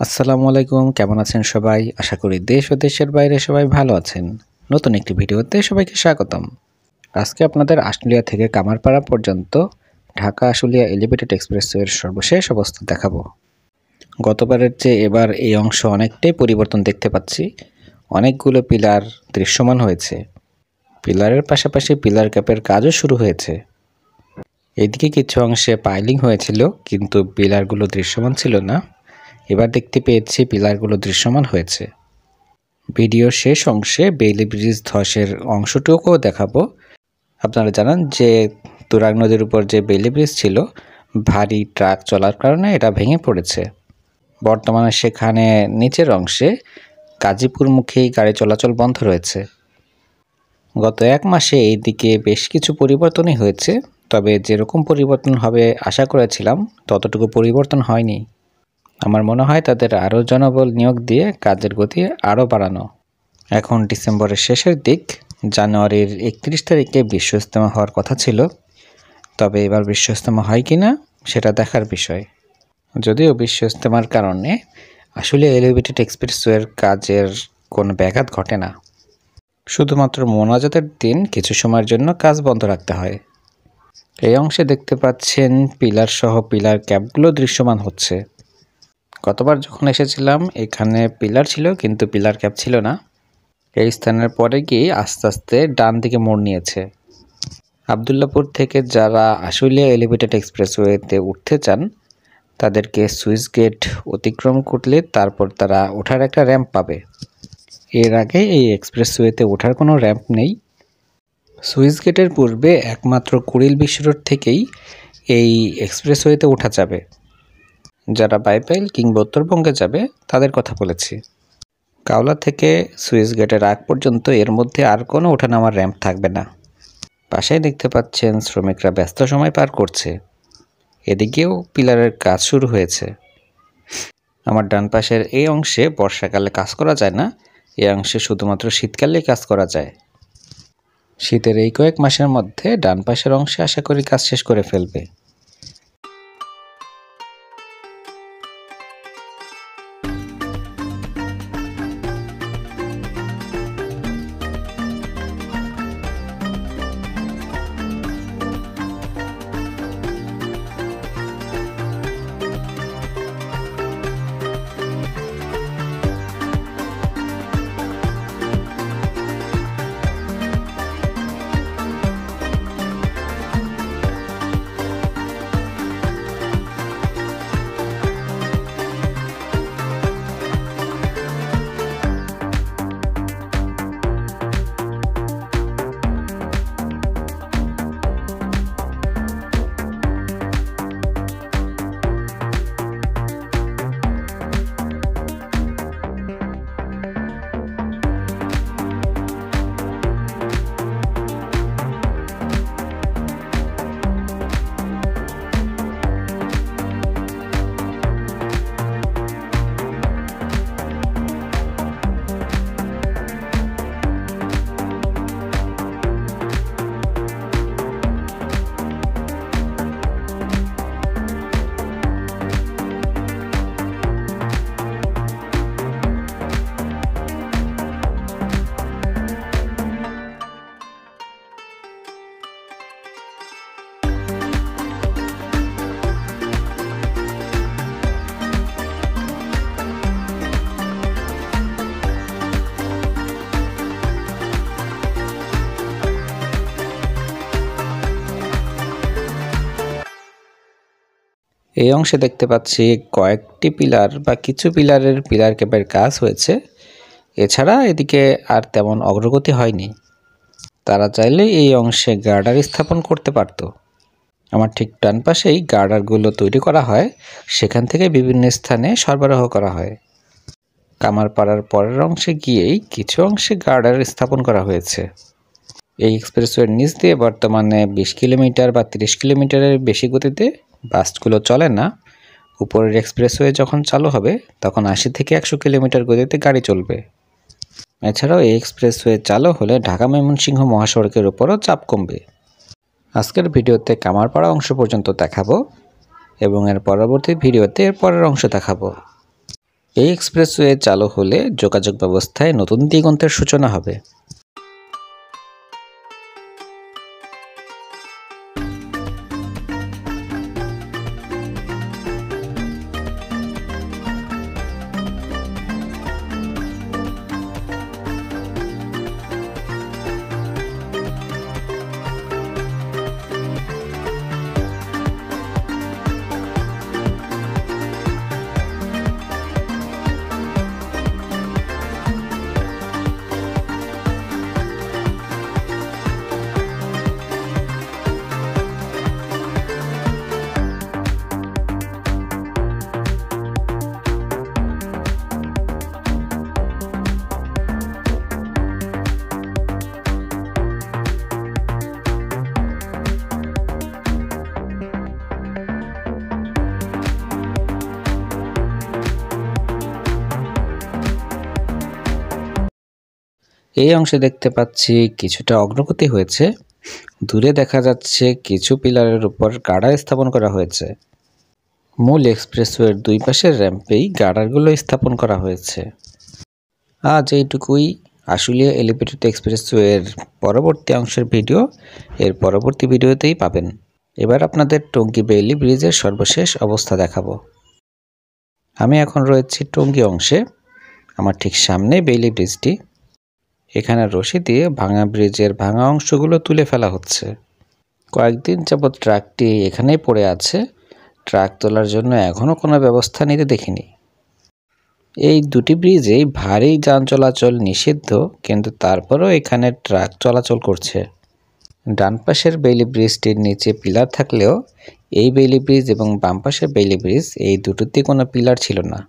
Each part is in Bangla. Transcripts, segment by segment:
আসসালামু আলাইকুম, কেমন আছেন সবাই? আশা করি দেশ ও দেশের বাইরে সবাই ভালো আছেন। নতুন একটি ভিডিওতে সবাইকে স্বাগতম। আজকে আপনাদের আশুলিয়া থেকে কামারপাড়া পর্যন্ত ঢাকা আশুলিয়া এলিভেটেড এক্সপ্রেসওয়ের সর্বশেষ অবস্থা দেখাবো। গতবারের চেয়ে এবার এই অংশ অনেকটাই পরিবর্তন দেখতে পাচ্ছি। অনেকগুলো পিলার দৃশ্যমান হয়েছে। পিলারের পাশাপাশি পিলার ক্যাপের কাজও শুরু হয়েছে। এদিকে কিছু অংশে পাইলিং হয়েছিল, কিন্তু পিলারগুলো দৃশ্যমান ছিল না। এবার দেখতে পেয়েছি পিলারগুলো দৃশ্যমান হয়েছে। ভিডিওর শেষ অংশে বেইলি ব্রিজ ধসের অংশটুকুও দেখাবো। আপনারা জানেন যে তুরাগ নদীর উপর যে বেইলি ব্রিজ ছিল, ভারী ট্রাক চলার কারণে এটা ভেঙে পড়েছে। বর্তমানে সেখানে নিচের অংশে গাজীপুরমুখী গাড়ি চলাচল বন্ধ রয়েছে। গত এক মাসে এই দিকে বেশ কিছু পরিবর্তনই হয়েছে, তবে যেরকম পরিবর্তন হবে আশা করেছিলাম ততটুকু পরিবর্তন হয়নি। আমার মনে হয় তাদের আরও জনবল নিয়োগ দিয়ে কাজের গতি আরও বাড়ানো। এখন ডিসেম্বরের শেষের দিক, জানুয়ারির 31 তারিখে বিশ্ব ইজতেমা হওয়ার কথা ছিল, তবে এবার বিশ্ব ইজতেমা হয় কি না সেটা দেখার বিষয়। যদিও বিশ্ব ইজতেমার কারণে আসলে এলিভেটেড এক্সপ্রেসওয়ের কাজের কোনো ব্যাঘাত ঘটে না, শুধুমাত্র মোনাজাতের দিন কিছু সময়ের জন্য কাজ বন্ধ রাখতে হয়। এই অংশে দেখতে পাচ্ছেন পিলার সহ পিলার ক্যাপগুলো দৃশ্যমান হচ্ছে। গতবার যখন এসেছিলাম এখানে পিলার ছিল, কিন্তু পিলার ক্যাপ ছিল না। এই স্থানের পরে গিয়ে আস্তে আস্তে ডান দিকে মোড় নিয়েছে। আবদুল্লাপুর থেকে যারা আশুলিয়া এলিভেটেড এক্সপ্রেসওয়েতে উঠতে চান তাদেরকে সুইচ গেট অতিক্রম করলে তারপর তারা ওঠার একটা র্যাম্প পাবে। এর আগে এই এক্সপ্রেসওয়েতে ওঠার কোনো র্যাম্প নেই। সুইচ গেটের পূর্বে একমাত্র কুড়িল বিশ্ব রোড থেকেই এই এক্সপ্রেসওয়েতে ওঠা যাবে। যারা বাইপাইল কিংবা উত্তরবঙ্গে যাবে তাদের কথা বলেছি। কাওলা থেকে সুইচ গেটের আগ পর্যন্ত এর মধ্যে আর কোনো ওঠানামার র্যাম্প থাকবে না। পাশেই দেখতে পাচ্ছেন শ্রমিকরা ব্যস্ত সময় পার করছে। এদিকেও পিলারের কাজ শুরু হয়েছে। আমার ডান পাশের এই অংশে বর্ষাকালে কাজ করা যায় না, এই অংশে শুধুমাত্র শীতকালেই কাজ করা যায়। শীতের এই কয়েক মাসের মধ্যে ডান পাশের অংশে আশা করি কাজ শেষ করে ফেলবে। এই অংশে দেখতে পাচ্ছি কয়েকটি পিলার বা কিছু পিলারের পিলার ক্যাপের কাজ হয়েছে। এছাড়া এদিকে আর তেমন অগ্রগতি হয়নি। তারা চাইলে এই অংশে গার্ডার স্থাপন করতে পারত। আমার ঠিক ডান পাশেই গার্ডারগুলো তৈরি করা হয়, সেখান থেকে বিভিন্ন স্থানে সরবরাহ করা হয়। কামারপাড়ার পরের অংশে গিয়েই কিছু অংশে গার্ডার স্থাপন করা হয়েছে। এই এক্সপ্রেসওয়ের নিচ দিয়ে বর্তমানে 20 কিলোমিটার বা 30 কিলোমিটারের বেশি গতিতে বাসগুলো চলে না। উপরের এক্সপ্রেসওয়ে যখন চালু হবে তখন 80 থেকে 100 কিলোমিটার গতিতে গাড়ি চলবে। এছাড়াও এই এক্সপ্রেসওয়ে চালু হলে ঢাকা ময়মনসিংহ মহাসড়কের উপরও চাপ কমবে। আজকের ভিডিওতে কামারপাড়া অংশ পর্যন্ত দেখাবো এবং এর পরবর্তী ভিডিওতে এর পরের অংশ দেখাবো। এই এক্সপ্রেসওয়ে চালু হলে যোগাযোগ ব্যবস্থায় নতুন দিগন্তের সূচনা হবে। এই অংশে দেখতে পাচ্ছি কিছুটা অগ্রগতি হয়েছে। দূরে দেখা যাচ্ছে কিছু পিলারের উপর গার্ডার স্থাপন করা হয়েছে। মূল এক্সপ্রেসওয়ের দুই পাশের র্যাম্পেই গার্ডারগুলো স্থাপন করা হয়েছে। আজ এইটুকুই। আশুলিয়া এলিভেটেড এক্সপ্রেসওয়ের পরবর্তী অংশের ভিডিও এর পরবর্তী ভিডিওতেই পাবেন। এবার আপনাদের টঙ্গী বেইলি ব্রিজের সর্বশেষ অবস্থা দেখাবো। আমি এখন রয়েছি টঙ্গী অংশে। আমার ঠিক সামনে বেইলি ব্রিজটি। এখানে রশি দিয়ে ভাঙা ব্রিজের ভাঙা অংশগুলো তুলে ফেলা হচ্ছে। কয়েকদিন যাবৎ ট্রাকটি এখানেই পড়ে আছে। ট্রাক তোলার জন্য এখনও কোনো ব্যবস্থা নিতে দেখিনি। এই দুটি ব্রিজেই ভারী যান চলাচল নিষিদ্ধ, কিন্তু তারপরও এখানে ট্রাক চলাচল করছে। ডান পাশের বেইলি ব্রিজটির নিচে পিলার থাকলেও এই বেইলি ব্রিজ এবং বাম পাশের বেইলি ব্রিজ এই দুটোতে কোনো পিলার ছিল না।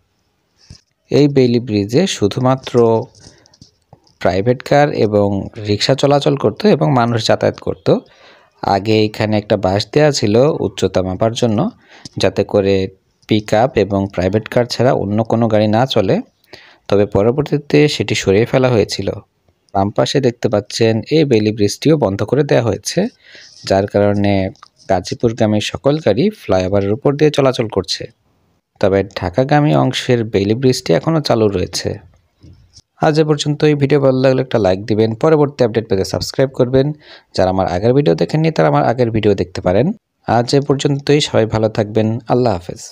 এই বেইলি ব্রিজে শুধুমাত্র প্রাইভেট কার এবং রিক্সা চলাচল করত এবং মানুষ যাতায়াত করত। আগে এখানে একটা বাঁশ দেওয়া ছিল উচ্চতা মাপার জন্য, যাতে করে পিকআপ এবং প্রাইভেট কার ছাড়া অন্য কোনো গাড়ি না চলে। তবে পরবর্তীতে সেটি সরিয়ে ফেলা হয়েছিল। বাম পাশে দেখতে পাচ্ছেন এই বেইলি ব্রিজটিও বন্ধ করে দেওয়া হয়েছে, যার কারণে গাজীপুরগামী সকল গাড়ি ফ্লাইওভারের উপর দিয়ে চলাচল করছে। তবে ঢাকাগামী অংশের বেইলি ব্রিজটি এখনও চালু রয়েছে। আজ এ পর্যন্ত। এই ভিডিও ভালো লাগলে একটা লাইক দিবেন, পরবর্তী আপডেট পেতে সাবস্ক্রাইব করবেন। যারা আমার আগের ভিডিও দেখেননি তারা আমার আগের ভিডিও দেখতে পারেন। আজ এ পর্যন্তই। সবাই ভালো থাকবেন। আল্লাহ হাফেজ।